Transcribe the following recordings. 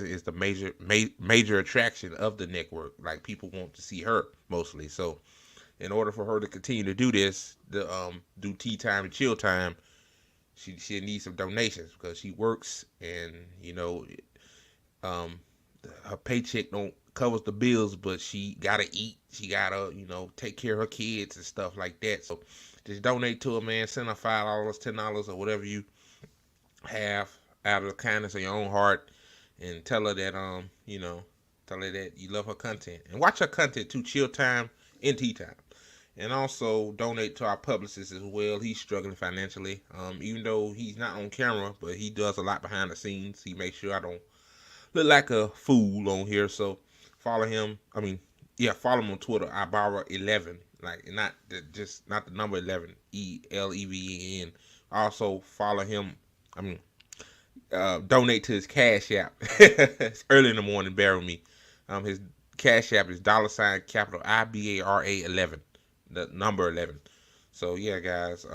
is the major attraction of the network. Like people want to see her mostly. So in order for her to continue to do this, do tea time and chill time, she needs some donations because she works and um her paycheck don't covers the bills, but she gotta eat. She gotta take care of her kids and stuff like that. So just donate to her, man. Send her $5, $10, or whatever you have out of the kindness of your own heart, and tell her that tell her that you love her content and watch her content too. Chill time and tea time. And also donate to our publicist as well. He's struggling financially. Even though he's not on camera, but he does a lot behind the scenes. He makes sure I don't look like a fool on here. So follow him. Follow him on Twitter. Ibarra11. Like not the number 11. ELEVEN. Also follow him. Donate to his Cash App. It's early in the morning. Bear with me. His Cash App is $capital IBARA11. The number 11. So yeah, guys.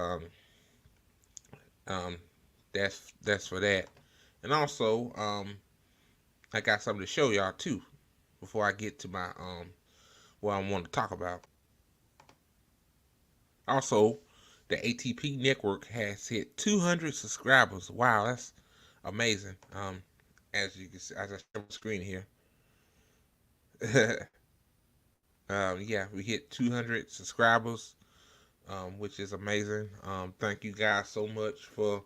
That's for that. And also, I got something to show y'all too before I get to my what I want to talk about. Also, the ATP network has hit 200 subscribers. Wow, that's amazing. As you can see, as I show the screen here. Yeah, we hit 200 subscribers, which is amazing. Thank you guys so much for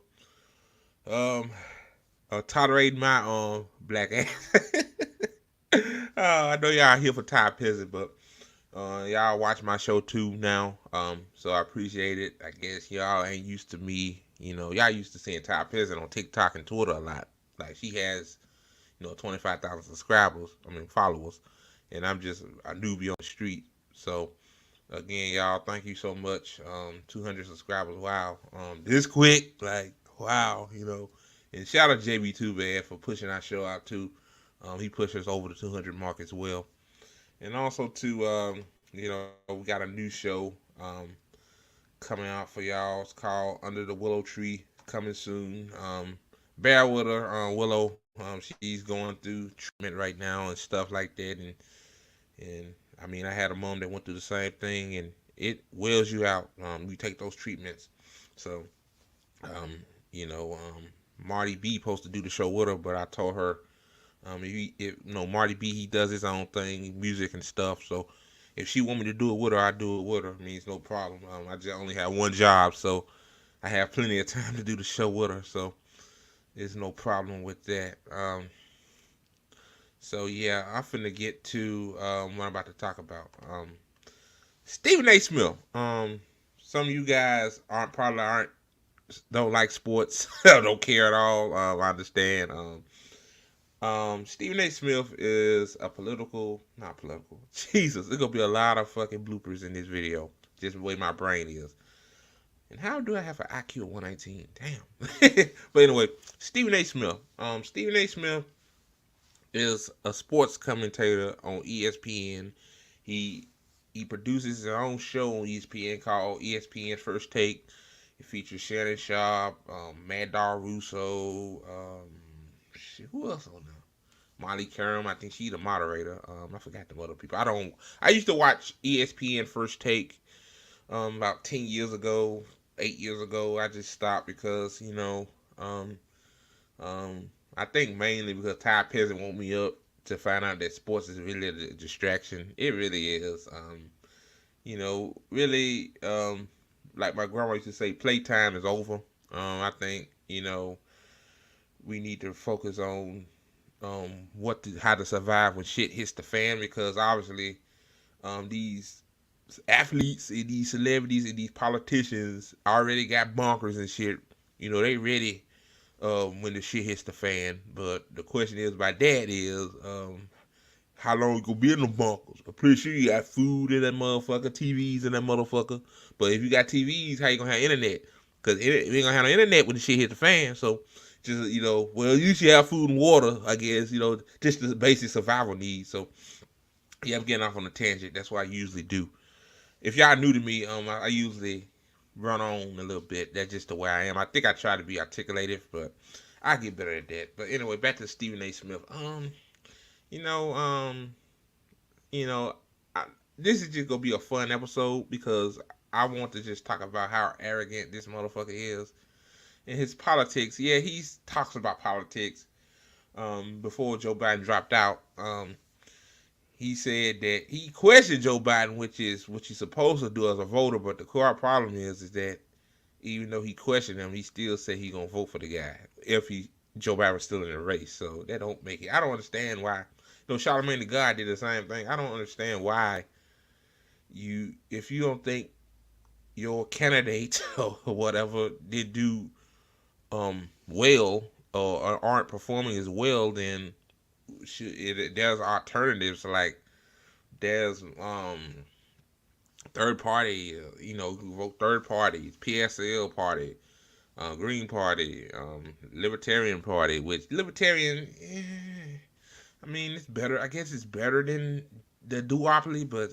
tolerating my black ass. I know y'all here for Ty Peasant, but y'all watch my show too now. So I appreciate it. I guess y'all ain't used to me. Y'all used to seeing Ty Peasant on TikTok and Twitter a lot. Like she has, 25,000 subscribers. Followers, and I'm just a newbie on the street. So again, y'all, thank you so much. 200 subscribers. Wow. This quick, like wow. And shout out to JB too, man, for pushing our show out too. He pushed us over the 200 mark as well. And also too, we got a new show coming out for y'all. It's called Under the Willow Tree, coming soon. Bear with her, Willow. She's going through treatment right now and stuff like that. And I had a mom that went through the same thing, and it wears you out. You take those treatments. So, um, Marty B supposed to do the show with her, but I told her, Marty B, he does his own thing, music and stuff. So if she want me to do it with her, I do it with her. It's no problem. I just only have one job, so I have plenty of time to do the show with her. So there's no problem with that. So yeah, I'm finna get to what I'm about to talk about. Stephen A. Smith. Some of you guys aren't don't like sports, don't care at all. I understand. Stephen A. Smith is not political. Jesus, there's gonna be a lot of fucking bloopers in this video, just the way my brain is. And how do I have an IQ of 119? Damn. But anyway, Stephen A. Smith. Stephen A. Smith is a sports commentator on ESPN. He produces his own show on ESPN called ESPN First Take. It features Shannon Sharp, Mad Dog Russo, who else on there? Molly Karam, I think she's the moderator. I forgot the other people. I used to watch ESPN First Take about 10 years ago, 8 years ago. I just stopped because, I think mainly because Ty Peasant woke me up to find out that sports is really a distraction. It really is. Really, like my grandma used to say, playtime is over. I think, we need to focus on how to survive when shit hits the fan, because obviously these athletes and these celebrities and these politicians already got bunkers and shit. They ready when the shit hits the fan. But the question is about that is how long you gonna be in the bunkers? I'm pretty sure you got food in that motherfucker, TVs in that motherfucker. But if you got TVs, how you gonna have internet? Because we ain't gonna have no internet when the shit hit the fan. So just well, you should have food and water, I guess. Just the basic survival needs. So yeah, I'm getting off on a tangent. That's what I usually do. If y'all new to me, I usually run on a little bit. That's just the way I am. I think I try to be articulative, but I get better at that. But anyway, back to Stephen A. Smith. You know, you know, I, this is just gonna be a fun episode because I want to just talk about how arrogant this motherfucker is and his politics. Yeah, he talks about politics. Before Joe Biden dropped out, he said that he questioned Joe Biden, which is what you're supposed to do as a voter. But the core problem is that even though he questioned him, he still said he gonna vote for the guy if Joe Biden was still in the race. So that don't make it. I don't understand why. Charlamagne the God did the same thing. I don't understand why if you don't think your candidate or whatever did do well or aren't performing as well, then there's alternatives. Like there's third party, who vote third party, PSL party, Green Party, Libertarian Party, which Libertarian, I mean, it's better. I guess it's better than the duopoly, but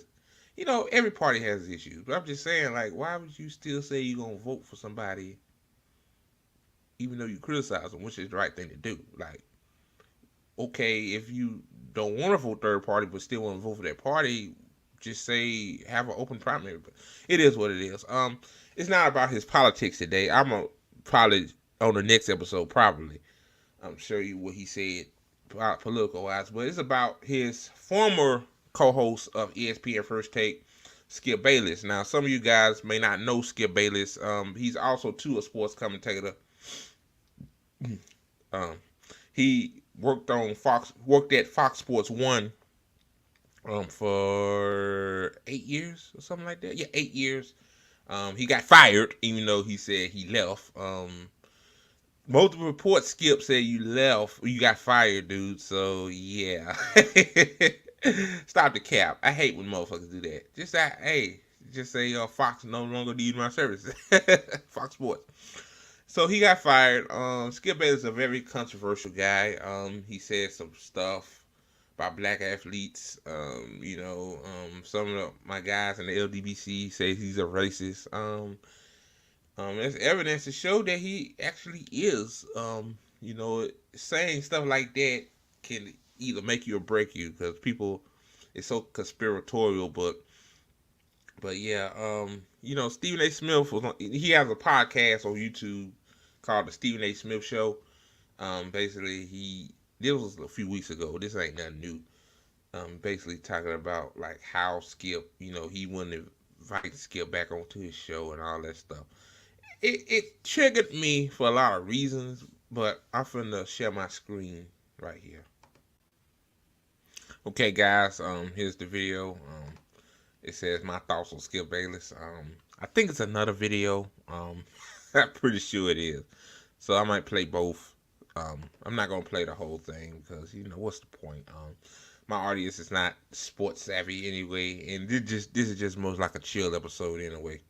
every party has issues. But I'm just saying, like, why would you still say you're gonna vote for somebody, even though you criticize them, which is the right thing to do? Like, okay, if you don't want to vote third party, but still want to vote for that party, just say have an open primary. But it is what it is. It's not about his politics today. I'm gonna probably on the next episode probably show you what he said political wise, but it's about his former co-host of ESPN First Take, Skip Bayless. Now, some of you guys may not know Skip Bayless. He's also too a sports commentator. He worked at Fox Sports 1 for 8 years or something like that. Yeah, 8 years. He got fired, even though he said he left. Multiple reports, Skip said you left, you got fired, dude. So yeah, stop the cap. I hate when motherfuckers do that. Just say Fox no longer need my services. Fox Sports. So he got fired. Skip Bayless is a very controversial guy. He said some stuff about black athletes. Some of my guys in the LDBC say he's a racist. There's evidence to show that he actually is. Saying stuff like that can either make you or break you because people is so conspiratorial. But yeah, Stephen A. Smith he has a podcast on YouTube called the Stephen A. Smith Show. Basically, this was a few weeks ago. This ain't nothing new. Basically talking about like how Skip, he wouldn't invite Skip back onto his show and all that stuff. It triggered me for a lot of reasons, but I'm finna share my screen right here. Okay, guys, here's the video. It says my thoughts on Skip Bayless. I think it's another video. I'm pretty sure it is. So I might play both. I'm not gonna play the whole thing because what's the point? My audience is not sports savvy anyway, and this is just most like a chill episode anyway.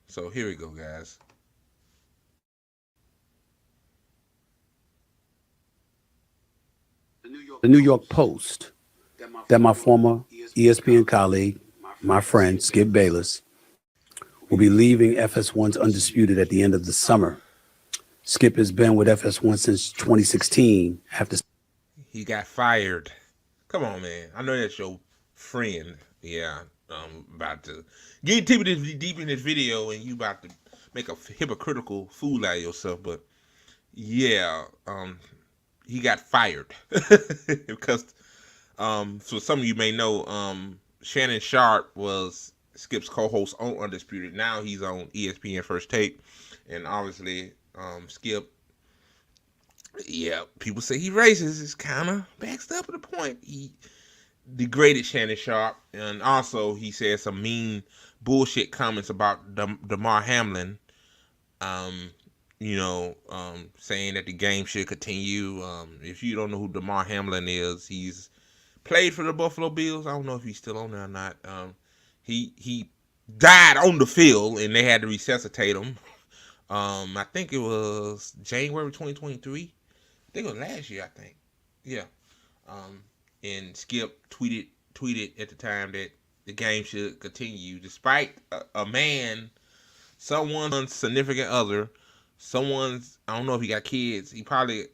So here we go, guys. The New York Post, that my former ESPN colleague, my friend Skip Bayless, will be leaving FS1's Undisputed at the end of the summer. Skip has been with FS1 since 2016 after he got fired. Come on, man. I know that's your friend. Yeah, I'm about to get deep in this video, and you about to make a hypocritical fool out of yourself. But yeah, he got fired because so some of you may know Shannon Sharp was Skip's co-host on Undisputed. Now he's on ESPN First Take, and obviously Skip, yeah, people say he racist. It's kind of backed up to the point. He degraded Shannon Sharp, and also he said some mean bullshit comments about Damar Hamlin. Saying that the game should continue. If you don't know who Damar Hamlin is, he's played for the Buffalo Bills. I don't know if he's still on there or not. He died on the field, and they had to resuscitate him. I think it was January 2023. I think it was last year. I think, yeah. And Skip tweeted at the time that the game should continue, despite someone's significant other someone's, I don't know if he got kids. He probably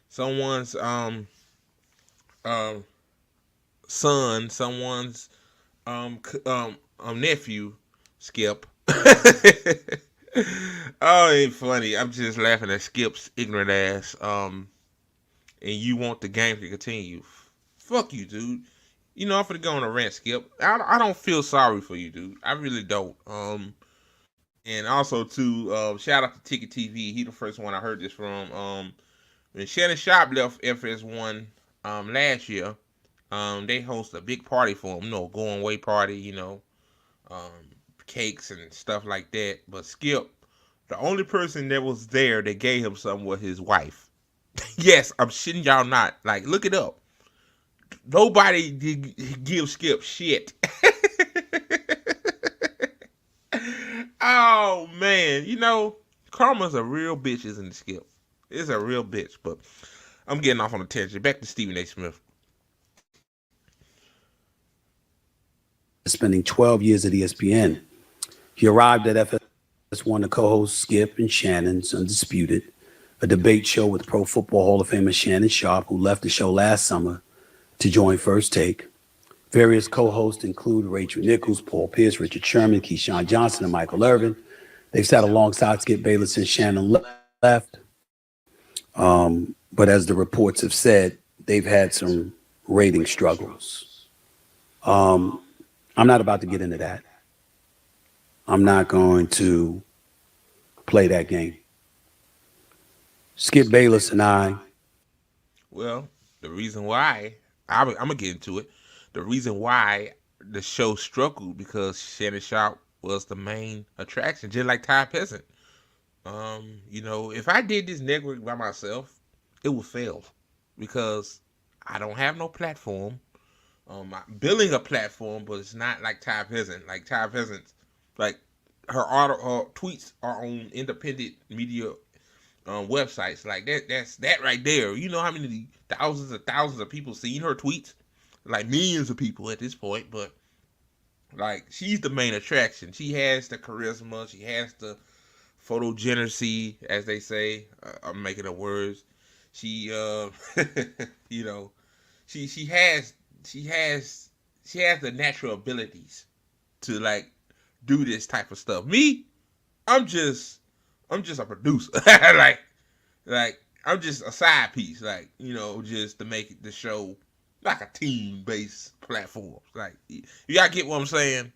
someone's um son, someone's nephew, Skip. Oh, ain't funny. I'm just laughing at Skip's ignorant ass. And you want the game to continue? Fuck you, dude. You know I'm gonna go on a rant, Skip. I don't feel sorry for you, dude. I really don't. And also too, shout out to Ticket TV. He the first one I heard this from. When Shannon Sharp left FS1 last year, they host a big party for him. You know, going away party. You know, um, cakes and stuff like that. But Skip, the only person that was there that gave him something was his wife. Yes, I'm shitting y'all not. Like, look it up. Nobody did give Skip shit. Oh man, you know, karma's a real bitch, isn't it, Skip? It's a real bitch. But I'm getting off on a tangent. Back to Stephen A. Smith. Spending 12 years at ESPN. He arrived at FS1 to co-host Skip and Shannon's Undisputed, a debate show with Pro Football Hall of Famer Shannon Sharp, who left the show last summer to join First Take. Various co-hosts include Rachel Nichols, Paul Pierce, Richard Sherman, Keyshawn Johnson, and Michael Irvin. They've sat alongside Skip Bayless since Shannon left. But as the reports have said, they've had some rating struggles. I'm not about to get into that. I'm not going to play that game. Skip Bayless and I. Well, the reason why I'm gonna get into it. The reason why the show struggled because Shannon Sharp was the main attraction, just like Ty Peasant. You know, if I did this network by myself, it would fail because I don't have no platform. I'm building a platform, but it's not like Ty Peasant. Like Ty Peasant, like her tweets are on independent media websites. Like that's that right there. You know how many thousands of people seen her tweets? Like millions of people at this point. But like she's the main attraction. She has the charisma. She has the photogenicy, as they say. I'm making up words. She, you know, she has the natural abilities to like do this type of stuff. Me, I'm just a producer. like I'm just a side piece. Like, you know, just to make the show like a team based platform. Like, y'all get what I'm saying?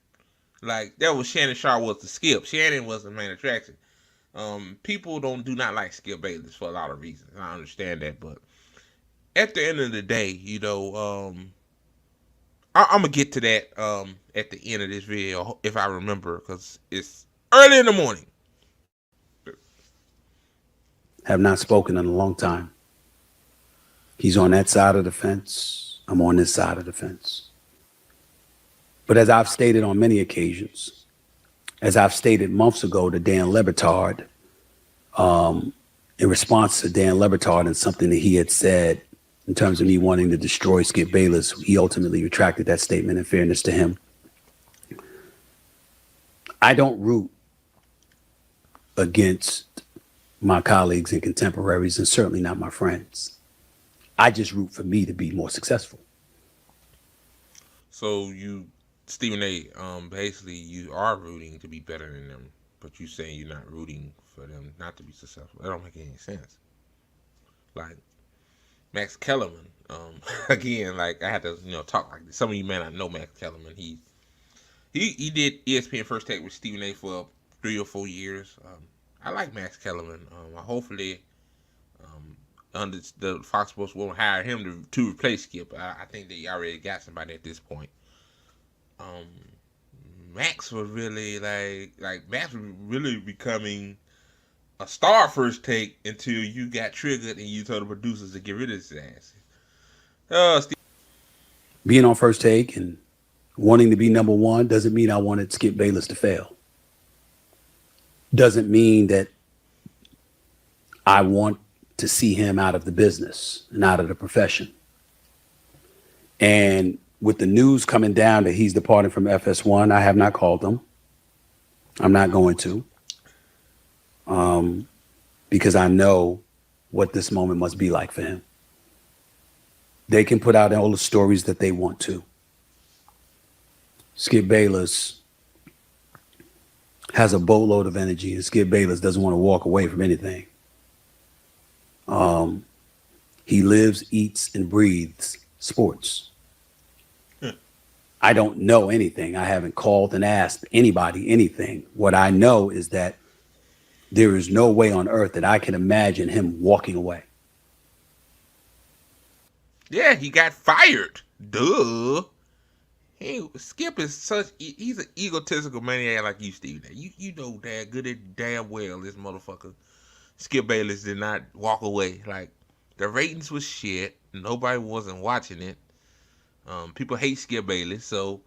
Like that was Shannon Sharp was the Skip. Shannon was the main attraction. People do not like Skip Bayless for a lot of reasons. I understand that, but at the end of the day, you know, I'm gonna get to that at the end of this video if I remember, because it's early in the morning. Have not spoken in a long time. He's on that side of the fence. I'm on this side of the fence. But as I've stated on many occasions, as I've stated months ago to Dan Le Batard, in response to Dan Le Batard and something that he had said in terms of me wanting to destroy Skip Bayless, he ultimately retracted that statement in fairness to him. I don't root against my colleagues and contemporaries, and certainly not my friends. I just root for me to be more successful. So you, Stephen A., basically you are rooting to be better than them, but you saying you're not rooting for them not to be successful. That don't make any sense. Like Max Kellerman, again, like I had to, you know, talk like this. Some of you may not know Max Kellerman. He did ESPN First Take with Stephen A. for 3 or 4 years. I like Max Kellerman. Hopefully, under the Fox Sports won't hire him to replace Skip. I think they already got somebody at this point. Max was really like Max was really becoming a star First Take until you got triggered and you told the producers to get rid of his ass. Being on First Take and wanting to be number one doesn't mean I wanted Skip Bayless to fail. Doesn't mean that I want to see him out of the business and out of the profession. And with the news coming down that he's departing from FS1, I have not called him. I'm not going to. because I know what this moment must be like for him. They can put out all the stories that they want to. Skip Bayless has a boatload of energy, and Skip Bayless doesn't want to walk away from anything. He lives, eats, and breathes sports. I don't know anything. I haven't called and asked anybody anything. What I know is that there is no way on earth that I can imagine him walking away. Yeah, he got fired. Duh. Skip is he's an egotistical maniac like you, Steve. You know damn well this motherfucker Skip Bayless did not walk away. Like, the ratings was shit. Nobody wasn't watching it. People hate Skip Bayless, so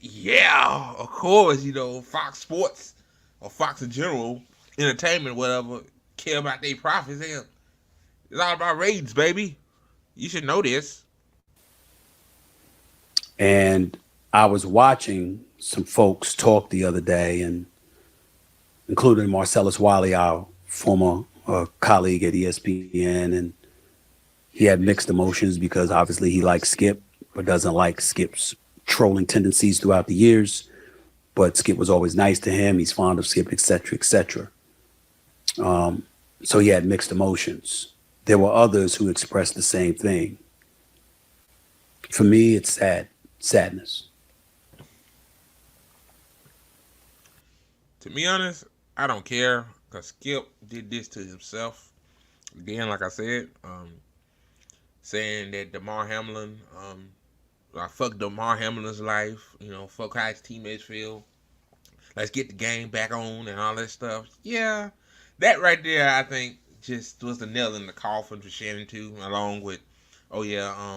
yeah, of course, Fox Sports or Fox in general, entertainment, whatever, care about their profits. Hell, it's all about ratings, baby. You should know this. And I was watching some folks talk the other day, and including Marcellus Wiley, our former colleague at ESPN, and he had mixed emotions because obviously he likes Skip, but doesn't like Skip's trolling tendencies throughout the years. But Skip was always nice to him. He's fond of Skip, et cetera, et cetera. So he had mixed emotions. There were others who expressed the same thing. For me, it's sadness. To be honest, I don't care, because Skip did this to himself. Again, like I said, saying that DeMar Hamlin, I fucked DeMar Hamlin's life, fuck how his teammates feel. Let's get the game back on and all that stuff. Yeah, that right there, I think, just was the nail in the coffin for Shannon too, along with,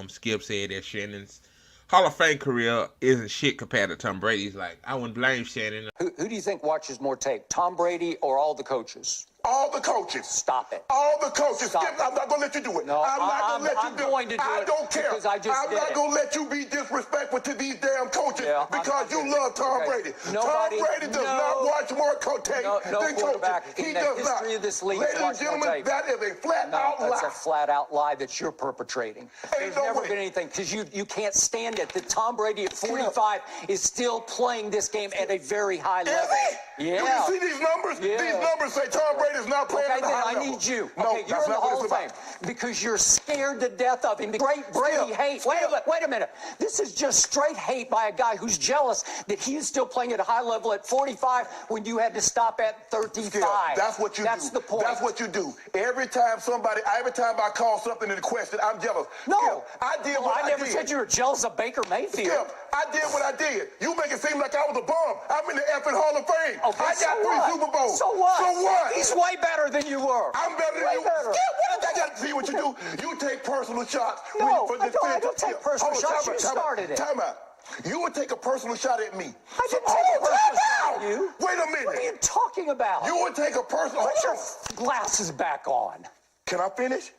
Skip said that Shannon's Hall of Fame career isn't shit compared to Tom Brady's. Like, I wouldn't blame Shannon. Who do you think watches more tape, Tom Brady or all the coaches? All the coaches. Stop it. All the coaches. Stop Skip, it. I'm not going to let you do it. No, I'm not going to let you I'm do it. going to do I it don't care. because I just I'm did not it. going to let you be disrespectful to these damn coaches because you love Tom Brady. Nobody, Tom Brady does not watch more tape no than quarterback coaches. He in the does not. history of this league Ladies and watched more gentlemen, tape. that is a flat-out lie. That's a flat-out lie that you're perpetrating. There's no never way. been anything, because you can't stand it that Tom Brady at 45 is still playing this game at a very high level. Is he? Yeah. Do you see these numbers? Yeah. These numbers say Tom Brady is not playing Okay, at a then high I level. need you. No, Okay, you're that's in the not what Hall it's of Fame about. because you're scared to death of him. Great Brady hate. Wait a minute. This is just straight hate by a guy who's jealous that he is still playing at a high level at 45 when you had to stop at 35. Skip, that's what you do. That's the point. That's what you do. Every time I call something into question, I'm jealous. No, Skip, I did what I never did. said you were jealous of Baker Mayfield. Skip, I did what I did. You make it seem like I was a bum. I'm in the effing Hall of Fame. Okay, I got three Super Bowls. So what? So what? He's way better than you were. I'm better than Way you. better. Skip, what did I got to see what you do? You take personal shots. No, for I don't take personal shots. You Time started it. Time out. You would take a personal shot at me. I didn't take a personal shot at you. Wait a minute. What are you talking about? You would take a personal. Put your glasses back on. Can I finish?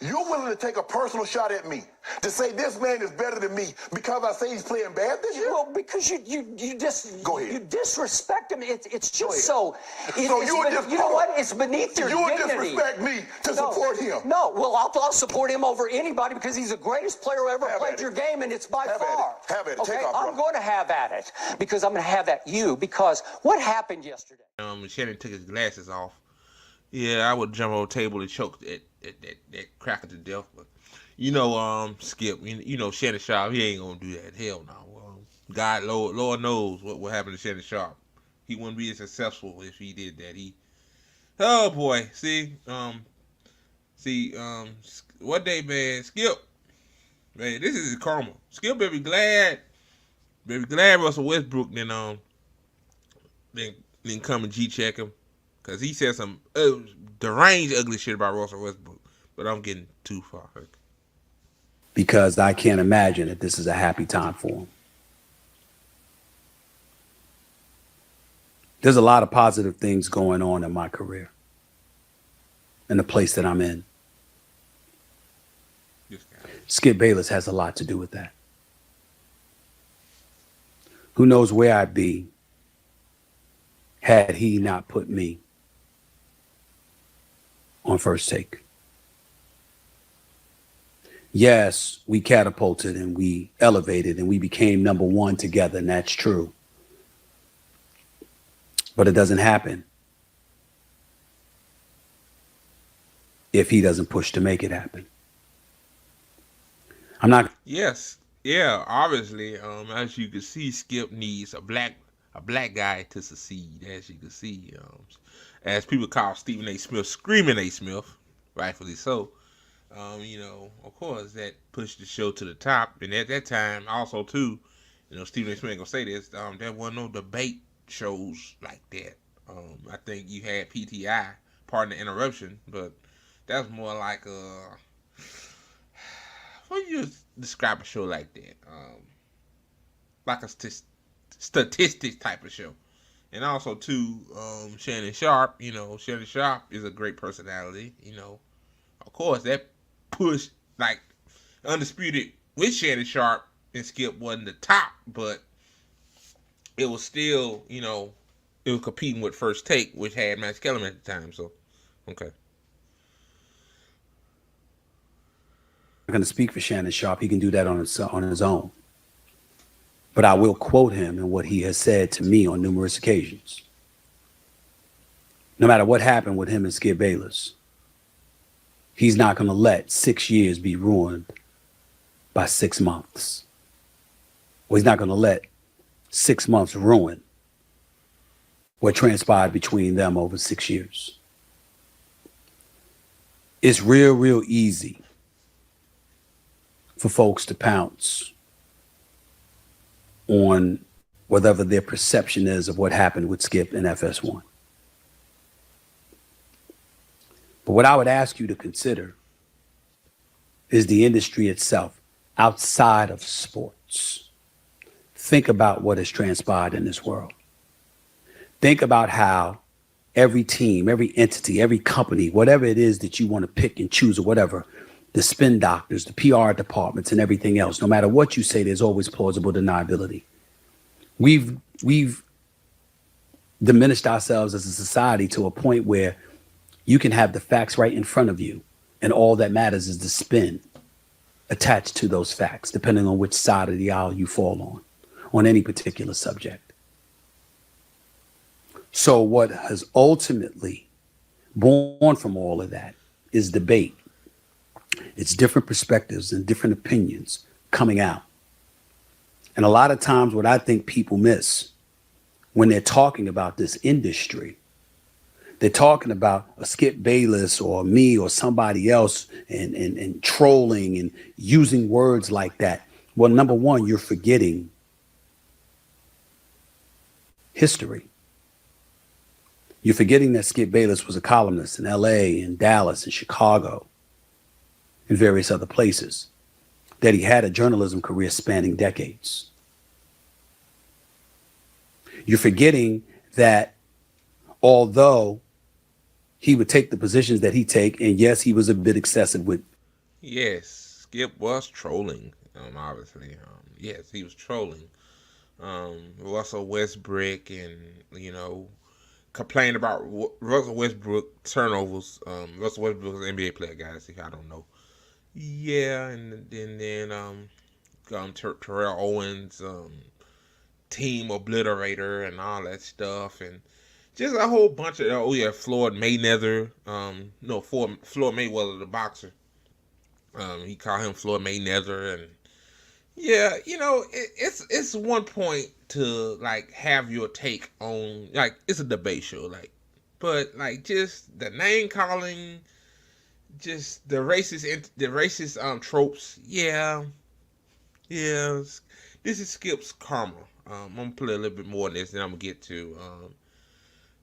You're willing to take a personal shot at me to say this man is better than me because I say he's playing bad this year? Well, because Go ahead. you disrespect him. It's just so. So you know what? It's beneath your you would dignity. disrespect me to support him. No, well, I'll support him over anybody because he's the greatest player who ever played your game, and it's by far. Have at it. Okay, Take off, I'm brother. going to have at it because I'm going to have at you because what happened yesterday? Shannon took his glasses off. Yeah, I would jump on the table and choke that cracker to death. But Skip, Shannon Sharp, he ain't gonna do that. Hell no. God, Lord knows what happened to Shannon Sharp. He wouldn't be as successful if he did that. Oh boy, one day, man, Skip, man, this is his karma. Skip better be glad Russell Westbrook then come and G-check him. Because he said some deranged ugly shit about Russell Westbrook. But I'm getting too far. Because I can't imagine that this is a happy time for him. There's a lot of positive things going on in my career and the place that I'm in. Skip Bayless has a lot to do with that. Who knows where I'd be had he not put me on First Take. Yes, we catapulted and we elevated and we became number one together, and that's true. But it doesn't happen if he doesn't push to make it happen. I'm not. Yes, yeah. Obviously, as you can see, Skip needs a black guy to succeed. As you can see, as people call Stephen A. Smith, Screaming A. Smith, rightfully so. Of course, that pushed the show to the top. And at that time, also too, Stephen A. Smith ain't gonna say this. There wasn't no debate shows like that. I think you had PTI, pardon the interruption, but that's more like a. How do you describe a show like that? Like a statistics type of show. And also too, Shannon Sharp. Shannon Sharp is a great personality. Of course, that push like Undisputed with Shannon Sharp and Skip wasn't the top, but it was still, it was competing with First Take, which had Max Kellerman at the time. So, okay. I'm going to speak for Shannon Sharp. He can do that on his own. But I will quote him and what he has said to me on numerous occasions. No matter what happened with him and Skip Bayless, he's not going to let 6 years be ruined by 6 months. Or he's not going to let 6 months ruin what transpired between them over 6 years. It's real easy for folks to pounce on whatever their perception is of what happened with Skip and FS1. But what I would ask you to consider is the industry itself outside of sports. Think about what has transpired in this world. Think about how every team, every entity, every company, whatever it is that you want to pick and choose or whatever, the spin doctors, the PR departments and everything else, no matter what you say, there's always plausible deniability. We've diminished ourselves as a society to a point where you can have the facts right in front of you, and all that matters is the spin attached to those facts, depending on which side of the aisle you fall on any particular subject. So what has ultimately born from all of that is debate. It's different perspectives and different opinions coming out. And a lot of times what I think people miss when they're talking about this industry, they're talking about a Skip Bayless or me or somebody else and trolling and using words like that. Well, number one, you're forgetting history. You're forgetting that Skip Bayless was a columnist in LA and Dallas and Chicago and various other places, that he had a journalism career spanning decades. You're forgetting that although he would take the positions that he take, and yes, he was a bit excessive with. Yes, Skip was trolling, obviously. Yes, he was trolling. Russell Westbrook and, complained about Russell Westbrook turnovers. Russell Westbrook was an NBA player, guys, if I don't know. Yeah, and then Terrell Owens, team obliterator and all that stuff, and just a whole bunch of Floyd Mayweather, Floyd Mayweather, the boxer. He called him Floyd Mayweather, and yeah, it's one point to like have your take on, like, it's a debate show, like, but like just the name calling, just the racist tropes. Yeah. This is Skip's karma. I'm gonna play a little bit more on this, and I'm gonna get to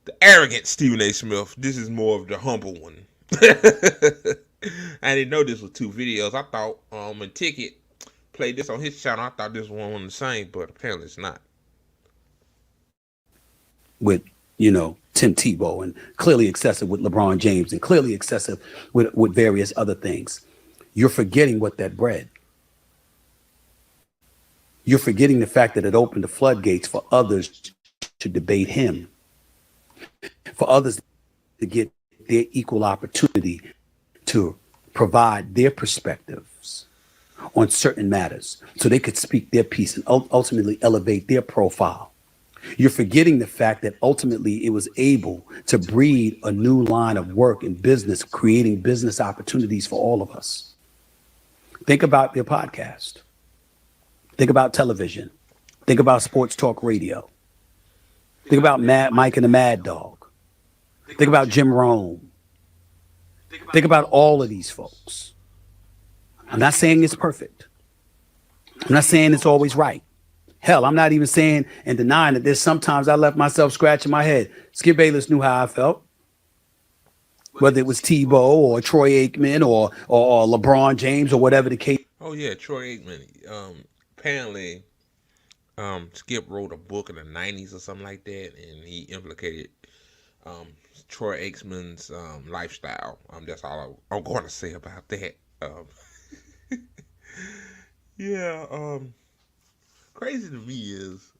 the arrogant Stephen A. Smith. This is more of the humble one. I didn't know this was 2 videos. I thought when Ticket played this on his channel, I thought this one was the same, but apparently it's not. With Tim Tebow, and clearly excessive with LeBron James, and clearly excessive with various other things. You're forgetting what that bred. You're forgetting the fact that it opened the floodgates for others to debate him, for others to get their equal opportunity to provide their perspectives on certain matters so they could speak their piece and ultimately elevate their profile. You're forgetting the fact that ultimately it was able to breed a new line of work in business, creating business opportunities for all of us. Think about your podcast. Think about television. Think about sports talk radio. Think about Mike and the Mad Dog. Think about Jim Rome. Think about all of these folks. I'm not saying it's perfect. I'm not saying it's always right. Hell, I'm not even saying and denying that there's sometimes I left myself scratching my head. Skip Bayless knew how I felt. Whether it was Tebow or Troy Aikman or LeBron James or whatever the case. Oh yeah, Troy Aikman. Apparently, Skip wrote a book in the '90s or something like that, and he implicated Troy Aikman's lifestyle. That's all I'm going to say about that. Yeah. Crazy to me is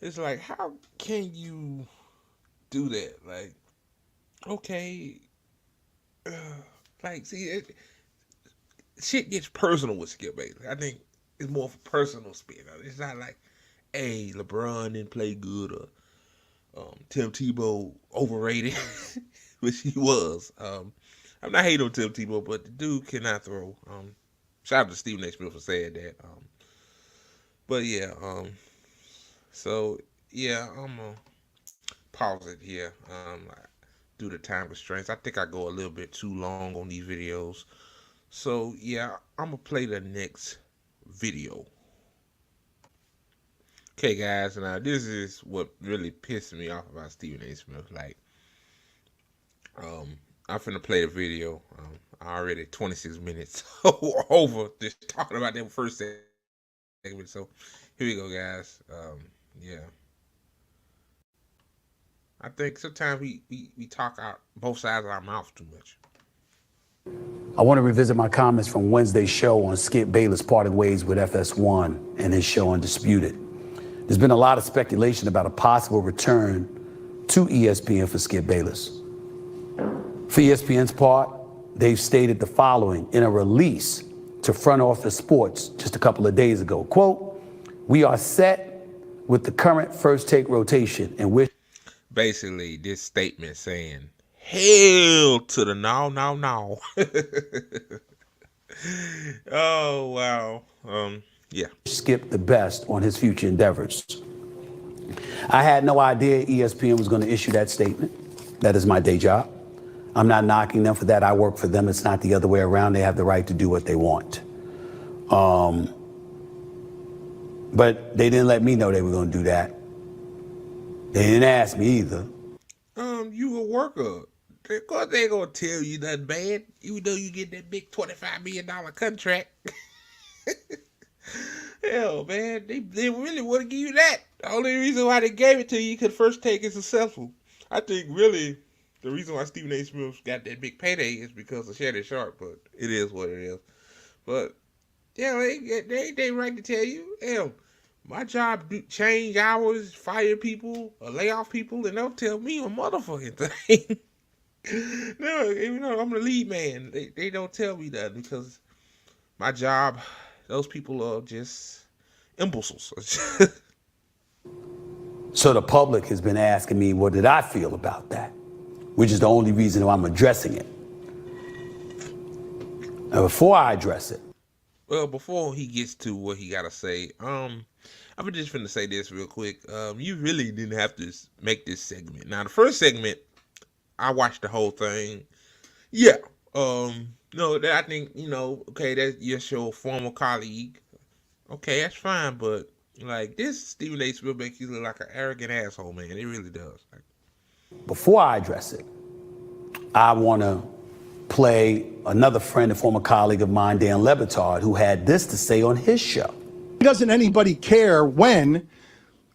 it's like, how can you do that? Like, okay, like, see, shit gets personal with Skip Bayless. I think it's more of a personal spin. It's not like, hey, LeBron didn't play good or Tim Tebow overrated, which he was. I'm not hating on Tim Tebow, but the dude cannot throw. Shout out to Stephen A. Smith for saying that. But yeah, so yeah, I'm gonna pause it here. Due to time constraints, I think I go a little bit too long on these videos. So yeah, I'm gonna play the next video. Okay, guys, now this is what really pissed me off about Stephen A. Smith. Like, I'm finna play the video. Already 26 minutes over just talking about that first segment. So here we go, guys. Yeah. I think sometimes we talk out both sides of our mouth too much. I want to revisit my comments from Wednesday's show on Skip Bayless parting ways with FS1 and his show Undisputed. There's been a lot of speculation about a possible return to ESPN for Skip Bayless. For ESPN's part, they've stated the following in a release to Front Office Sports just a couple of days ago. Quote, "We are set with the current First Take rotation and we're..." Basically, this statement saying, hell to the no. Oh, wow. Yeah. Skip the best on his future endeavors. I had no idea ESPN was going to issue that statement. That is my day job. I'm not knocking them for that. I work for them. It's not the other way around. They have the right to do what they want. But they didn't let me know they were going to do that. They didn't ask me either. You a worker. Of course they ain't gonna tell you nothing bad, even though you get that big $25 million contract. Hell, man, they really want to give you that. The only reason why they gave it to you because First Take is successful. I think really the reason why Stephen A. Smith got that big payday is because of Shannon Sharp, but it is what it is. But yeah, they right to tell you, hell, my job do change hours, fire people, or lay off people, and they'll tell me a motherfucking thing. No, even though I'm the lead man, they don't tell me that because my job, those people are just imbeciles. So the public has been asking me, what did I feel about that? Which is the only reason why I'm addressing it. Now, before I address it. Well, before he gets to what he gotta say, I'm just finna say this real quick. You really didn't have to make this segment. Now, the first segment, I watched the whole thing. Yeah. No, I think, okay, that's your former colleague. Okay, that's fine, but like this Stephen A. Smith makes you look like an arrogant asshole, man. It really does. Like, before I address it, I want to play another friend and former colleague of mine, Dan Le Batard, who had this to say on his show. Doesn't anybody care when?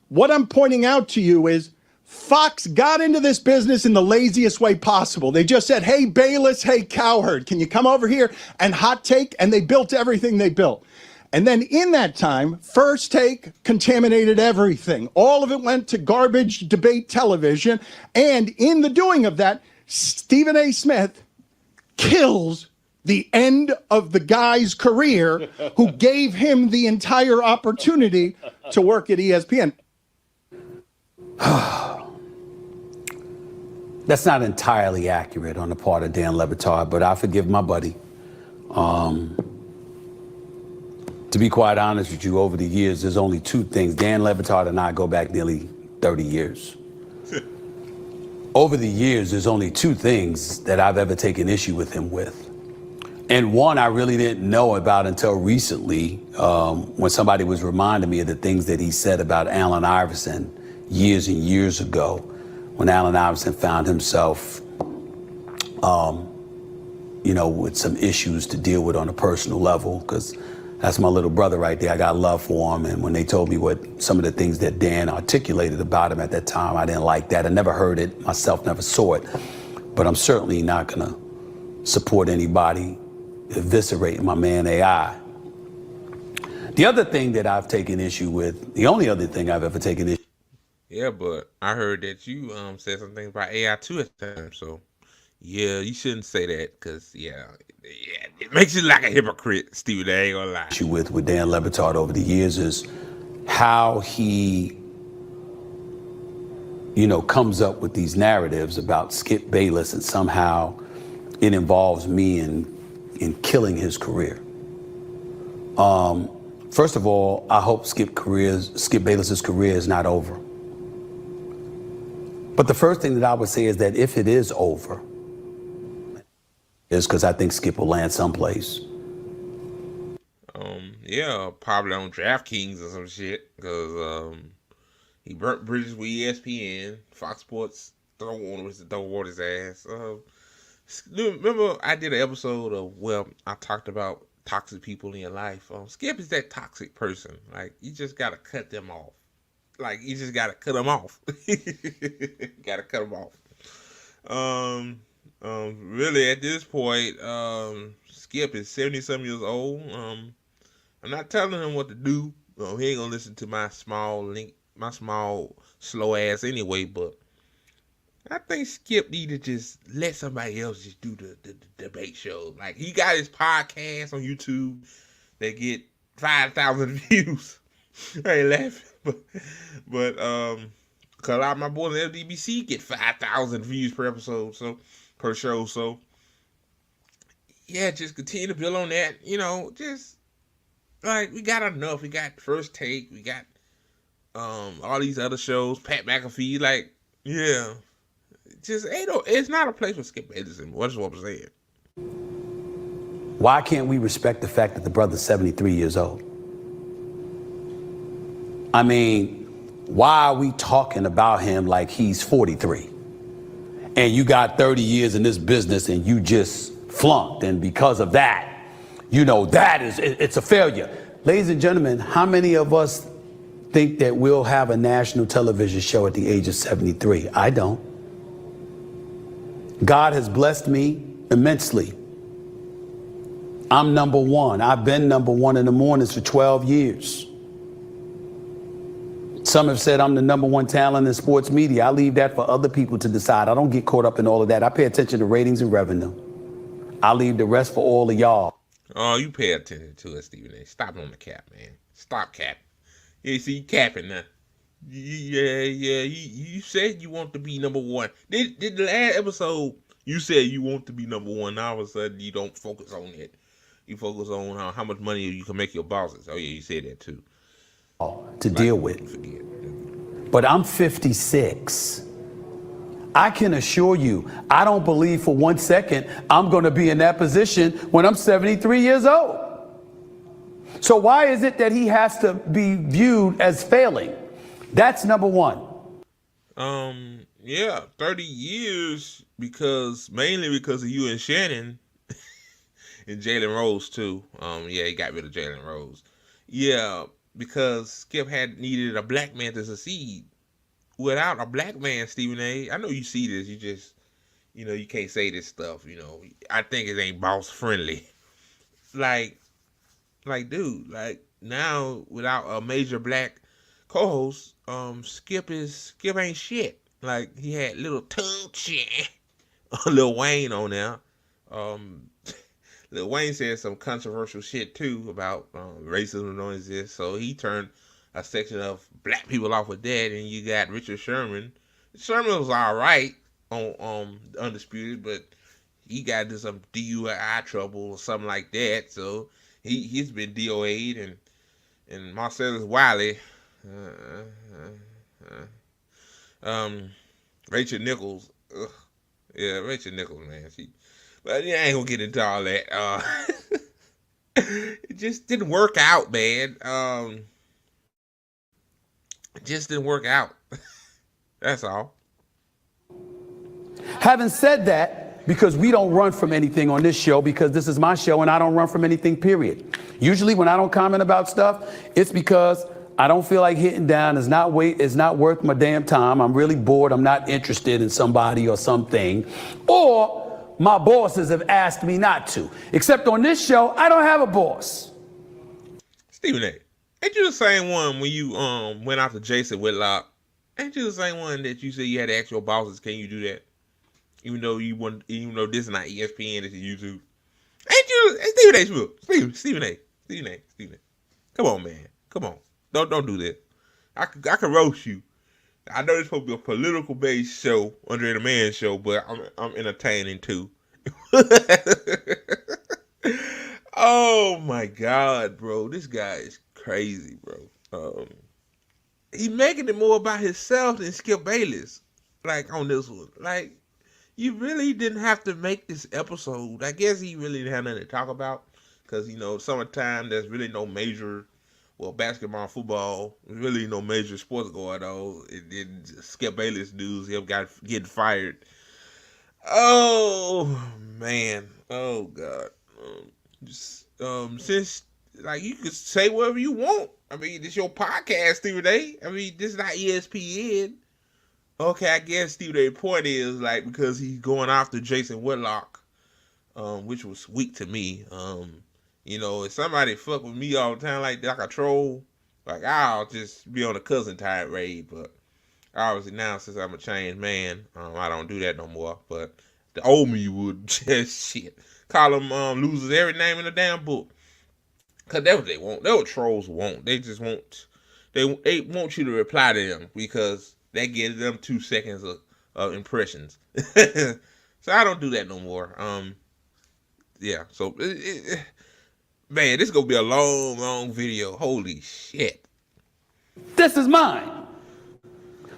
What I'm pointing out to you is Fox got into this business in the laziest way possible. They just said, hey, Bayless, hey, Cowherd, can you come over here and hot take? And they built everything they built. And then in that time, First Take contaminated everything. All of it went to garbage debate television. And in the doing of that, Stephen A. Smith kills the end of the guy's career who gave him the entire opportunity to work at ESPN. That's not entirely accurate on the part of Dan Le Batard, but I forgive my buddy. To be quite honest with you, over the years, there's only two things. Dan Le Batard and I go back nearly 30 years. Over the years, there's only two things that I've ever taken issue with him with. And one I really didn't know about until recently, when somebody was reminding me of the things that he said about Allen Iverson years and years ago, when Allen Iverson found himself, with some issues to deal with on a personal level, because that's my little brother right there. I got love for him. And when they told me what some of the things that Dan articulated about him at that time, I didn't like that. I never heard it myself, never saw it. But I'm certainly not going to support anybody eviscerating my man AI. The other thing that I've taken issue with, the only other thing I've ever taken issue. Yeah, but I heard that you said some things about AI too at the time. So yeah, you shouldn't say that because it makes you like a hypocrite, Stephen. I ain't gonna lie. Issue with Dan Le Batard over the years is how he, comes up with these narratives about Skip Bayless, and somehow it involves me in killing his career. First of all, I hope Skip Bayless's career is not over. But the first thing that I would say is that if it is over, is because I think Skip will land someplace. Yeah, probably on DraftKings or some shit, because he burnt bridges with ESPN. Fox Sports don't want his ass. Remember I did an episode of I talked about toxic people in your life. Skip is that toxic person. Like, you just gotta cut them off. Like, you just gotta cut them off. Gotta cut them off. Really, at this point, Skip is 70-some years old. I'm not telling him what to do. He ain't gonna listen to my small, slow ass anyway. But I think Skip need to just let somebody else just do the debate show. Like, he got his podcast on YouTube that get 5,000 views. I ain't laughing, but cause a lot of my boys in LDBC get 5,000 views per episode, per show. So yeah, just continue to build on that. Just like, we got enough. We got First Take. We got all these other shows. Pat McAfee. Like, yeah, just it's not a place for Skip Bayless anymore. That's what I'm saying. Why can't we respect the fact that the brother's 73 years old? I mean, why are we talking about him like he's 43? And you got 30 years in this business and you just flunked. And because of that, it's a failure. Ladies and gentlemen, how many of us think that we'll have a national television show at the age of 73? I don't. God has blessed me immensely. I'm number one. I've been number one in the mornings for 12 years. Some have said I'm the number one talent in sports media. I leave that for other people to decide. I don't get caught up in all of that. I pay attention to ratings and revenue. I leave the rest for all of y'all. Oh, you pay attention to it, Stephen A. Stop on the cap, man. Stop capping. Yeah, see, you capping now. Yeah. You said you want to be number one. Did the last episode you said you want to be number one? Now all of a sudden you don't focus on it. You focus on how much money you can make your bosses. Oh yeah, you said that too. To deal with. But I'm 56. I can assure you, I don't believe for 1 second I'm going to be in that position when I'm 73 years old. So why is it that he has to be viewed as failing? That's number one. Yeah, 30 years mainly because of you and Shannon and Jalen Rose too. Yeah, he got rid of Jalen Rose. Yeah, because Skip had needed a black man to succeed. Without a black man, Stephen A., I know you see this, you just, you can't say this stuff, I think it ain't boss friendly. Like, Like, dude, like now without a major black co-host, Skip ain't shit. Like he had little tongue shit, Lil Wayne on there. Um, Lil Wayne said some controversial shit too about racism don't exist, so he turned a section of black people off with that, and you got Richard Sherman. Sherman was all right on Undisputed, but he got into some DUI trouble or something like that, so he's been DOA'd, and Marcellus Wiley, uh, Rachel Nichols, ugh, yeah, Rachel Nichols, man, but yeah, I ain't gonna get into all that. It just didn't work out, man. It just didn't work out. That's all. Having said that, because we don't run from anything on this show, because this is my show and I don't run from anything, period. Usually when I don't comment about stuff, it's because I don't feel like hitting down. It's not worth my damn time. I'm really bored. I'm not interested in somebody or something. Or my bosses have asked me not to. Except on this show, I don't have a boss. Stephen A., ain't you the same one when you went after Jason Whitlock? Ain't you the same one that you said you had to ask your bosses, can you do that? Even though this is not ESPN, this is YouTube. Ain't you Stephen A. Smith? Stephen A. Come on, man. Come on. Don't do this. I can roast you. I know this supposed to be a political based show under the man show, but I'm entertaining too. Oh my God, bro. This guy is crazy, bro. He making it more about himself than Skip Bayless. Like on this one. Like, you really didn't have to make this episode. I guess he really didn't have nothing to talk about. Because, summertime, there's really no major, basketball, football, really no major sports going on. It did Skip Bayless news, him getting fired. Oh, man. Oh, God. Since, like, you could say whatever you want. I mean, this your podcast, Stephen A. I mean, this is not ESPN. Okay, I guess Stephen A's point is, like, because he's going after Jason Whitlock, which was weak to me. If somebody fuck with me all the time like that, like a troll, like, I'll just be on a cousin tirade. But obviously now, since I'm a changed man, I don't do that no more. But the old me would just shit. Call them losers every name in the damn book. Because that's what they want. That's what trolls want. They just want, they want you to reply to them because that gives them 2 seconds of impressions. So I don't do that no more. Yeah. So, man, this is going to be a long, long video. Holy shit. This is mine.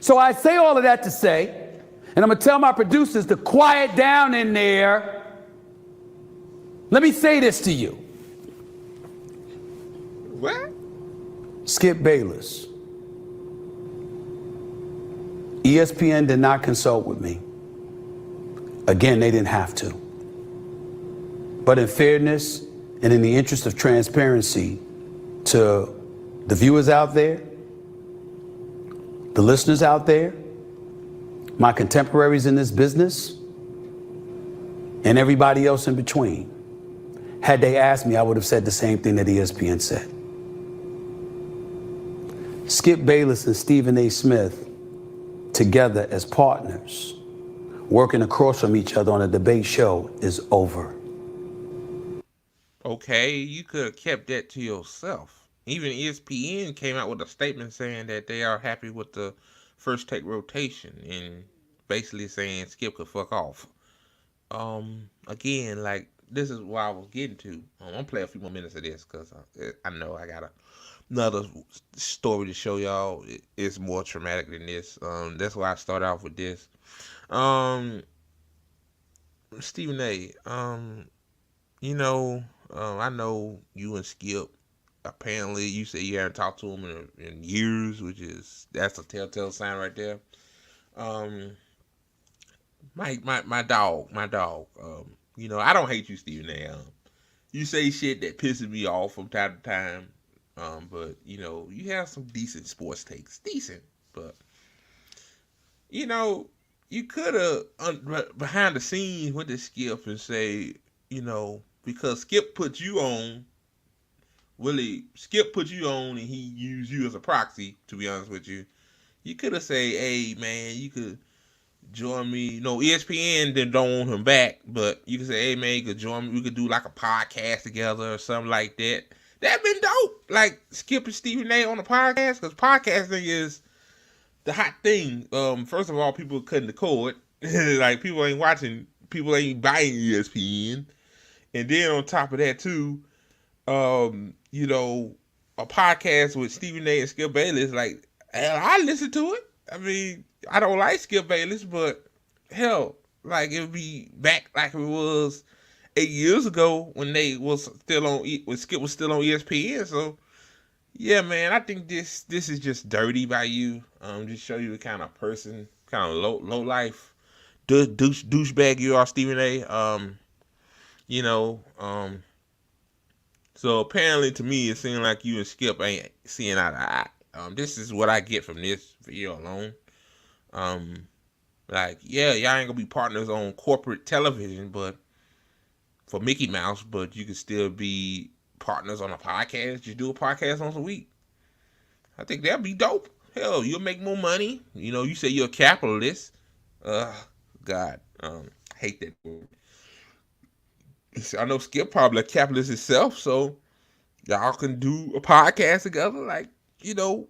So I say all of that to say, and I'm going to tell my producers to quiet down in there. Let me say this to you. What? Skip Bayless. ESPN did not consult with me. Again, they didn't have to. But in fairness and in the interest of transparency to the viewers out there, the listeners out there, my contemporaries in this business, and everybody else in between, had they asked me, I would have said the same thing that ESPN said. Skip Bayless and Stephen A. Smith, together as partners, working across from each other on a debate show, is over. Okay, you could have kept that to yourself. Even ESPN came out with a statement saying that they are happy with the first take rotation and basically saying Skip could fuck off. Again, like, this is what I was getting to. I'm gonna play a few more minutes of this because I know I got another story to show y'all. It's more traumatic than this. That's why I start off with this. Stephen A. I know you and Skip. Apparently, you say you haven't talked to him in years, that's a telltale sign right there. My dog. I don't hate you, Stephen A. You say shit that pisses me off from time to time. But you have some decent sports takes. Decent, but you could have behind the scenes with the Skip and say, because Skip put you on Willie Skip put you on and he used you as a proxy. To be honest with you, you could have said, "Hey man, you could join me." No, ESPN didn't don't want him back, but you could say, "Hey man, you could join me. We could do like a podcast together or something like that." That'd been dope. Like Skip and Stephen A on a podcast, because podcasting is the hot thing. First of all, people cutting the cord. Like people ain't watching, people ain't buying ESPN, and then on top of that too, you know, a podcast with Stephen A and Skip Bayless. Like, hell, I listen to it. I mean, I don't like Skip Bayless, but hell, like it would be back like it was 8 years ago when they was still on, when Skip was still on ESPN. So yeah, man, I think this is just dirty by you. Just show you the kind of person, kind of low life douchebag you are, Stephen A. You know, so apparently to me it seemed like you and Skip ain't seeing eye to eye. This is what I get from this video alone. Like, yeah, y'all ain't gonna be partners on corporate television, but for Mickey Mouse, but you can still be partners on a podcast. Just do a podcast once a week. I think that'd be dope. Hell, you'll make more money. You know, you say you're a capitalist. God, hate that word. I know Skip probably a capitalist himself, so y'all can do a podcast together. Like, you know,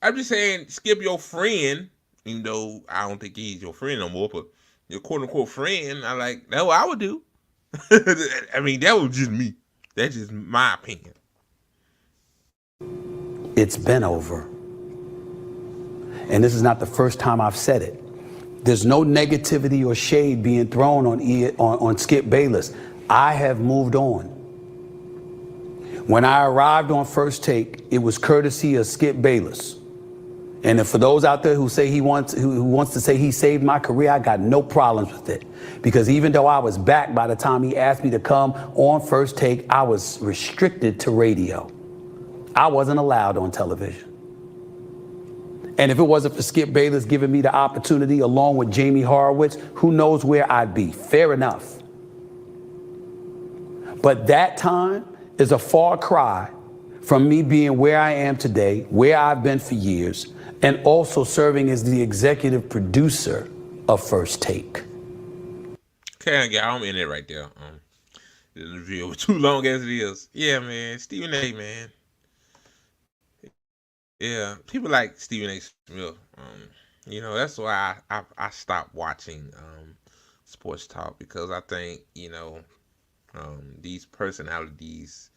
I'm just saying, Skip your friend, even though I don't think he's your friend no more, but your quote unquote friend, that's what I would do. I mean, that was just me. That's just my opinion. It's been over. And this is not the first time I've said it. There's no negativity or shade being thrown on Skip Bayless. I have moved on. When I arrived on First Take, it was courtesy of Skip Bayless. And for those out there who say who wants to say he saved my career, I got no problems with it. Because even though I was back by the time he asked me to come on First Take, I was restricted to radio. I wasn't allowed on television. And if it wasn't for Skip Bayless giving me the opportunity along with Jamie Horowitz, who knows where I'd be. Fair enough. But that time is a far cry from me being where I am today, where I've been for years, and also serving as the executive producer of First Take. Okay, I'm in it right there. The video was too long as it is. Yeah, man, Stephen A, man. Yeah, people like Stephen A. Smith. You know, that's why I stopped watching sports talk, because I think, you know, these personalities.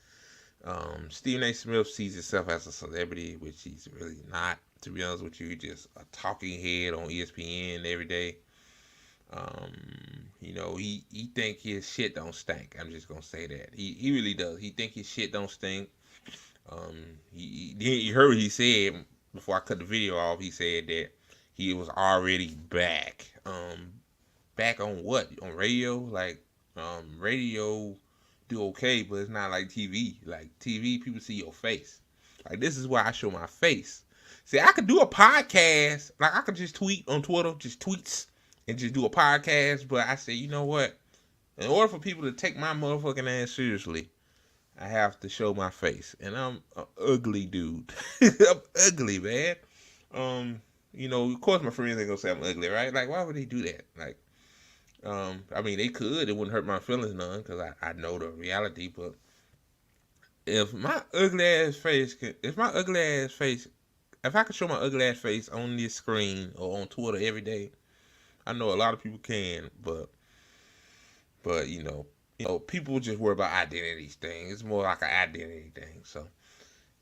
Stephen A. Smith sees himself as a celebrity, which he's really not. To be honest with you, just a talking head on ESPN every day. You know, he think his shit don't stink. I'm just gonna say that. He really does. He think his shit don't stink. You heard what he said before I cut the video off. He said that he was already back. Back on what? On radio? Like, radio do okay, but it's not like TV. Like TV, people see your face. Like, this is why I show my face. See, I could do a podcast. Like, I could just tweet on Twitter, just tweets, and just do a podcast. But I say, you know what? In order for people to take my motherfucking ass seriously, I have to show my face. And I'm an ugly dude. I'm ugly, man. You know, of course my friends ain't gonna say I'm ugly, right? Like, why would they do that? Like, I mean, they could. It wouldn't hurt my feelings none, because I know the reality. But if my ugly ass face, if I could show my ugly ass face on this screen or on Twitter every day, I know a lot of people can. But you know, people just worry about identity things. It's more like an identity thing. So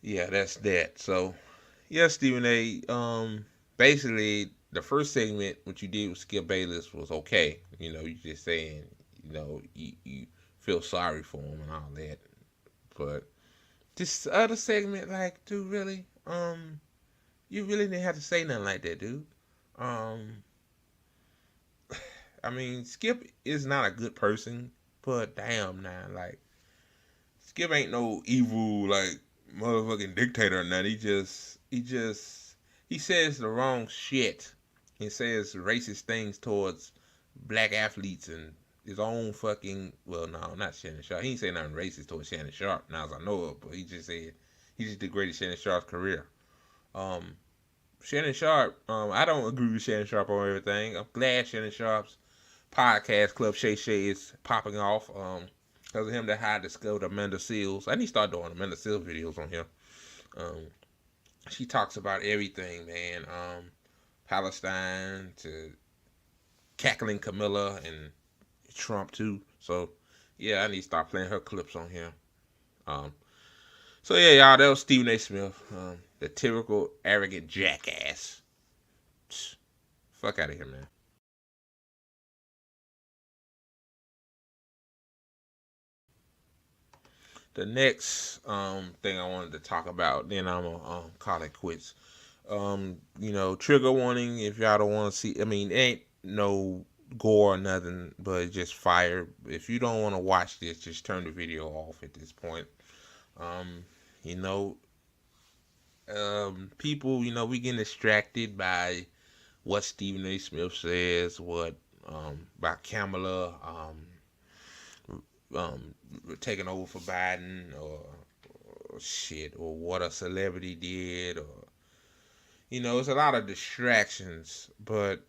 yeah, that's that. So yeah, Stephen A. Basically, the first segment what you did with Skip Bayless was okay. You know, you just saying, you know, you feel sorry for him and all that. But this other segment, like, dude, really, you really didn't have to say nothing like that, dude. I mean, Skip is not a good person, but damn, now, like, Skip ain't no evil, like, motherfucking dictator or nothing. He says the wrong shit. He says racist things towards black athletes, and his own fucking, well, no, not Shannon Sharp. He ain't say nothing racist towards Shannon Sharp, now as I know of, but he just said he just degraded Shannon Sharp's career. Um, Shannon Sharp, I don't agree with Shannon Sharp on everything. I'm glad Shannon Sharp's podcast Club Shay Shay is popping off. Because of him, that I discovered Amanda Seals. I need to start doing Amanda Seals videos on here. Um, she talks about everything, man. Palestine to cackling Camilla and Trump too. So yeah, I need to start playing her clips on here. Um, so yeah, y'all, that was Stephen A. Smith, the typical arrogant jackass. Fuck out of here, man. The next thing I wanted to talk about, then I'm gonna call it quits. Trigger warning if y'all don't want to see. I mean, it ain't no gore or nothing, but just fire. If you don't want to watch this, just turn the video off at this point. Um, you know, People, we getting distracted by what Stephen A. Smith says, what about Kamala taking over for Biden, or shit, or what a celebrity did, or it's a lot of distractions, but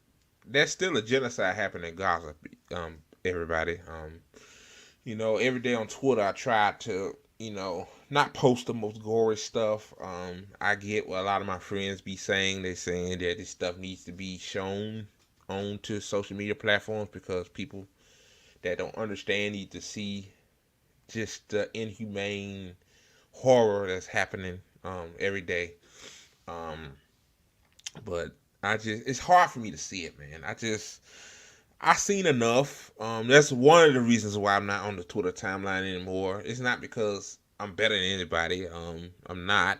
there's still a genocide happening in Gaza. Everybody, every day on Twitter I try to, not post the most gory stuff. I get what a lot of my friends be saying. They're saying that this stuff needs to be shown onto social media platforms because people that don't understand need to see just the inhumane horror that's happening every day. But it's hard for me to see it, man. I seen enough. That's one of the reasons why I'm not on the Twitter timeline anymore. It's not because I'm better than anybody. I'm not.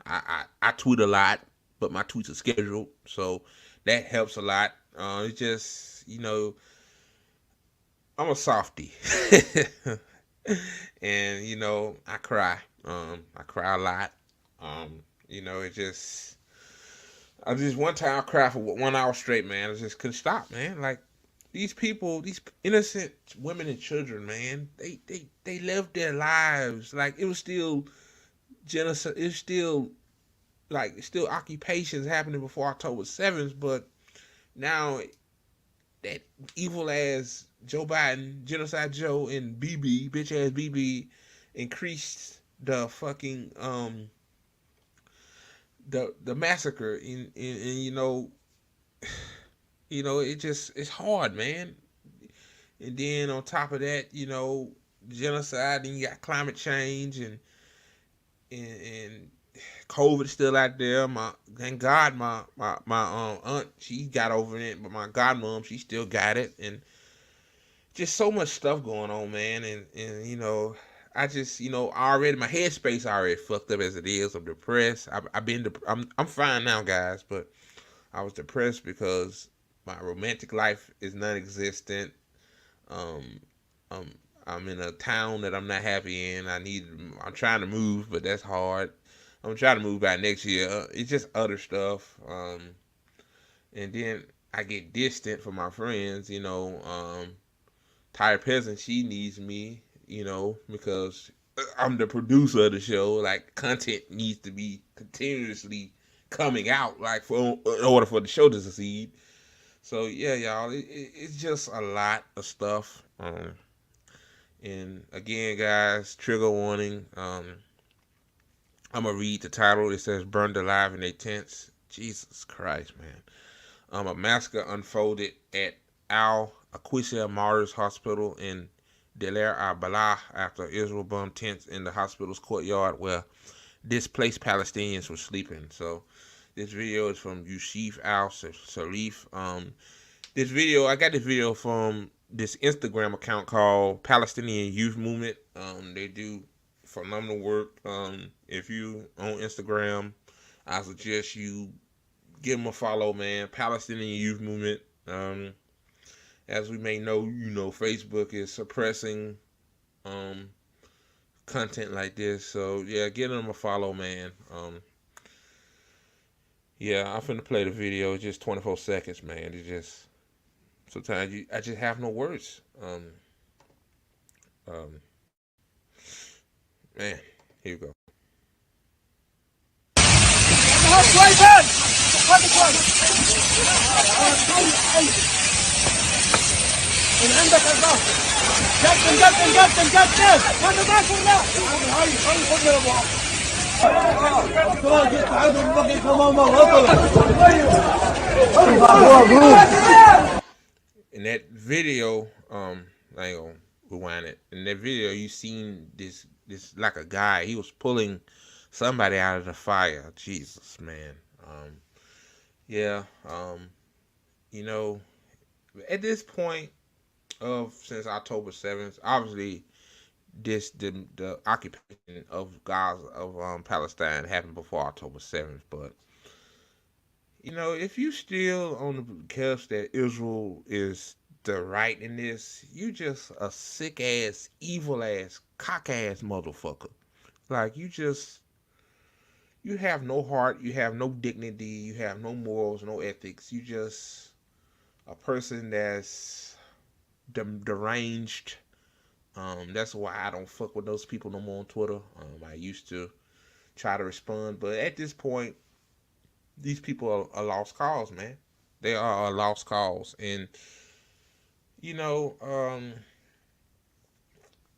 I tweet a lot, but my tweets are scheduled, so that helps a lot. It's just I'm a softie, and I cry. I cry a lot. It just. I just one time I cried for 1 hour straight, man. I just couldn't stop, man. Like these people, these innocent women and children, man, they lived their lives like it was still genocide. It's still occupations happening before October 7th, but now that evil ass Joe Biden, genocide Joe, and BB, bitch ass BB, increased the fucking the massacre and it's hard, man. And then on top of that, genocide, and you got climate change and COVID still out there. Thank God my aunt, she got over it, but my godmom, she still got it, and just so much stuff going on, man. And I just already my headspace already fucked up as it is. I'm depressed. I'm fine now, guys, but I was depressed because my romantic life is non-existent. Um, I'm I'm in a town that I'm not happy in. I'm trying to move, but that's hard. I'm trying to move by next year. It's just other stuff. And then I get distant from my friends. Tyre Peasant, she needs me. Because I'm the producer of the show. Like, content needs to be continuously coming out, like, in order for the show to succeed. So yeah, y'all, it's just a lot of stuff. And again, guys, trigger warning. I'm gonna read the title. It says "Burned Alive in a Tents." Jesus Christ, man. A massacre unfolded at Al Aqsa Martyrs Hospital in Deir al-Balah after Israel bombed tents in the hospital's courtyard where displaced Palestinians were sleeping. So this video is from Yusuf al-Sarif. I got this video from this Instagram account called Palestinian Youth Movement. They do phenomenal work. If you on Instagram, I suggest you give them a follow, man. Palestinian Youth Movement. As we may know, Facebook is suppressing content like this. So yeah, give them a follow, man. Yeah, I'm finna play the video. It's just 24 seconds, man. It's just sometimes I just have no words. Um, man, here you go. In that video, I ain't gonna rewind it. In that video, you seen this like a guy. He was pulling somebody out of the fire. Jesus, man. Yeah. You know, at this point of since October 7th, obviously the occupation of Gaza of Palestine happened before October 7th, but if you still on the cusp that Israel is the right in this, you just a sick ass, evil ass, cock ass motherfucker. Like you have no heart, you have no dignity, you have no morals, no ethics. You just a person that's deranged. That's why I don't fuck with those people no more on Twitter. I used to try to respond, but at this point, these people are lost cause, man. They are a lost cause, and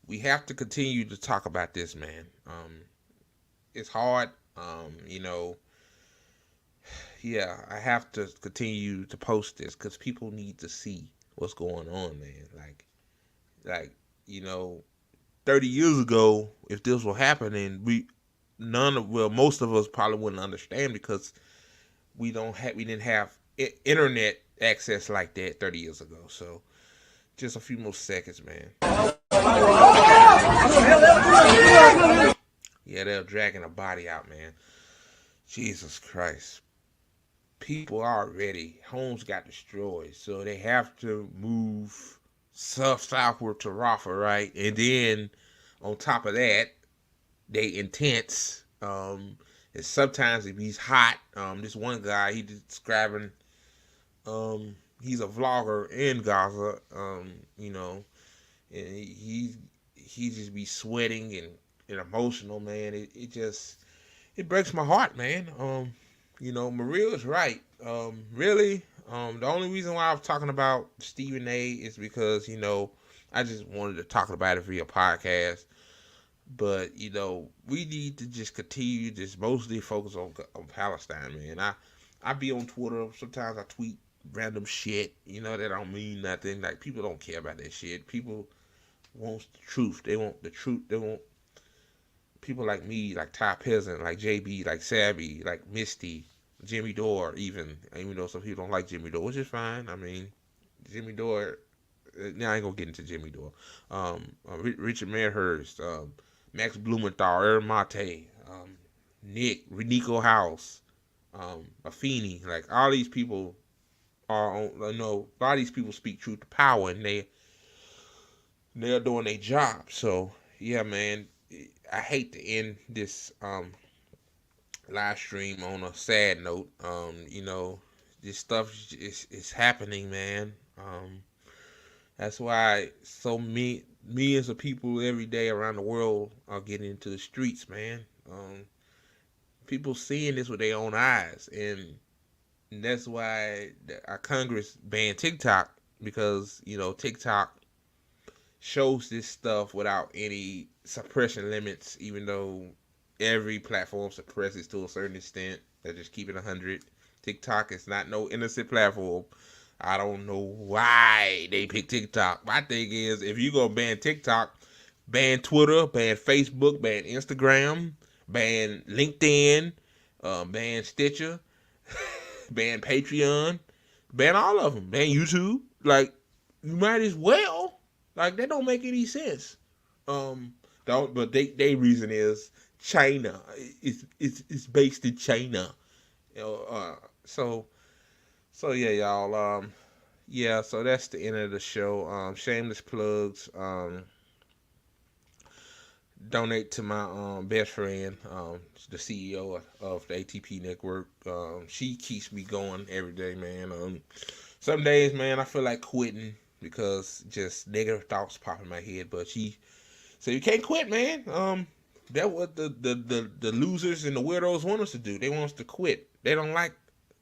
we have to continue to talk about this, man. It's hard, yeah, I have to continue to post this because people need to see what's going on, man. Like 30 years ago, if this were happening, most of us probably wouldn't understand because we didn't have internet access like that 30 years ago. So just a few more seconds, man. Yeah, they're dragging a body out, man. Jesus Christ. People homes got destroyed, so they have to move southward to Rafah, right? And then on top of that, they intense. And sometimes if he's hot, this one guy he describing, he's a vlogger in Gaza, and he just be sweating and emotional, man. It breaks my heart, man. Maria is right. Really, the only reason why I was talking about Stephen A is because, I just wanted to talk about it via podcast. But, we need to just continue just mostly focus on Palestine, man. I be on Twitter. Sometimes I tweet random shit, that don't mean nothing. Like, people don't care about that shit. People want the truth. They want the truth. They want people like me, like Ty Peasant, like JB, like Savvy, like Misty, Jimmy Dore, even though some people don't like Jimmy Dore, which is fine. I mean, Jimmy Dore. Now I ain't gonna get into Jimmy Dore. Richard Medhurst, Max Blumenthal, Aaron Mate, Nico House, Afeni. Like all these people are on. A lot of these people speak truth to power, and they're doing their job. So yeah, man. I hate to end this live stream on a sad note. This stuff is happening, man. That's why millions of people every day around the world are getting into the streets, man. People seeing this with their own eyes, and that's why our Congress banned TikTok because TikTok shows this stuff without any suppression limits, even though every platform suppresses to a certain extent. They just keep it 100. TikTok is not no innocent platform. I don't know why they pick TikTok. My thing is, if you gonna ban TikTok, ban Twitter, ban Facebook, ban Instagram, ban LinkedIn, ban Stitcher, ban Patreon, ban all of them, ban YouTube. Like, you might as well. Like, that don't make any sense. But they reason is China. It's based in China. So yeah, y'all. Yeah. So that's the end of the show. Shameless plugs. Donate to my best friend, the CEO of the ATP network. She keeps me going every day, man. some days, man, I feel like quitting because just negative thoughts pop in my head. But she said, you can't quit, man. That what the losers and the weirdos want us to do. They want us to quit. They don't like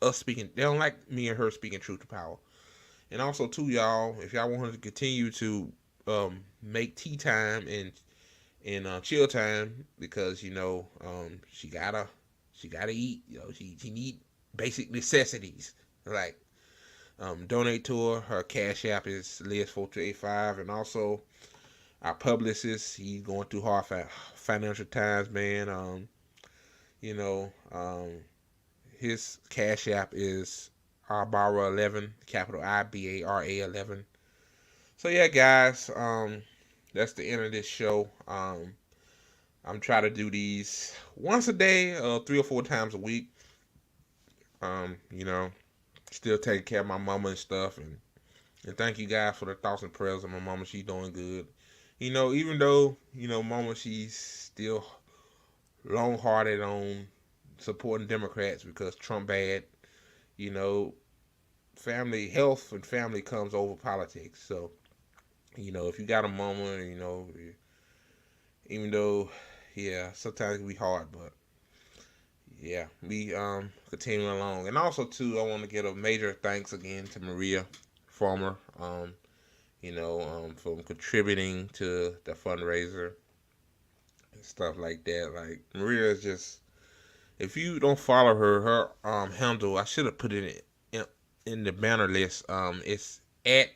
us speaking. They don't like me and her speaking truth to power. And also, too, y'all, if y'all want her to continue to make tea time and chill time, because she gotta eat. She need basic necessities like donate to her. Her cash app is Liz4285, and also our publicist. He's going through hard financial times, man. You know, his cash app is Ibara11, capital IBARA11. So yeah, guys, that's the end of this show. I'm trying to do these once a day, 3 or 4 times a week. You know, still taking care of my mama and stuff, and thank you guys for the thoughts and prayers of my mama. She's doing good. Even though mama, she's still long hearted on supporting Democrats because Trump bad. You know, family health and family comes over politics. So if you got a mama, even though, yeah, sometimes it can be hard, but yeah, we continuing along. And also too, I want to give a major thanks again to Maria Farmer, from contributing to the fundraiser and stuff like that. Like, Maria is just, if you don't follow her handle, I should have put it in the banner list. It's at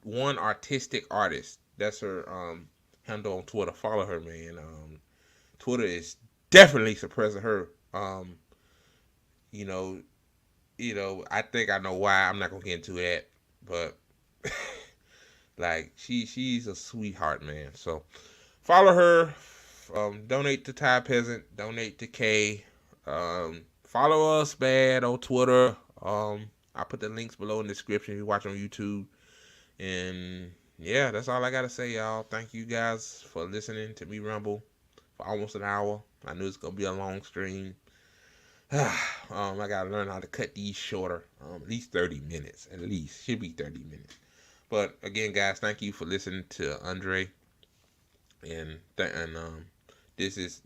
one artistic artist. That's her handle on Twitter. Follow her, man. Twitter is definitely suppressing her. You know, I think I know why. I'm not gonna get into that, but like she's a sweetheart, man. So follow her. Donate to Ty Peasant. Donate to Kay. Follow us, man, on Twitter. I put the links below in the description if you watch on YouTube. And yeah, that's all I gotta say, y'all. Thank you guys for listening to me rumble for almost an hour. I knew it's gonna be a long stream. I gotta learn how to cut these shorter. At least 30 minutes. At least should be 30 minutes. But again, guys, thank you for listening to Andre. And this is the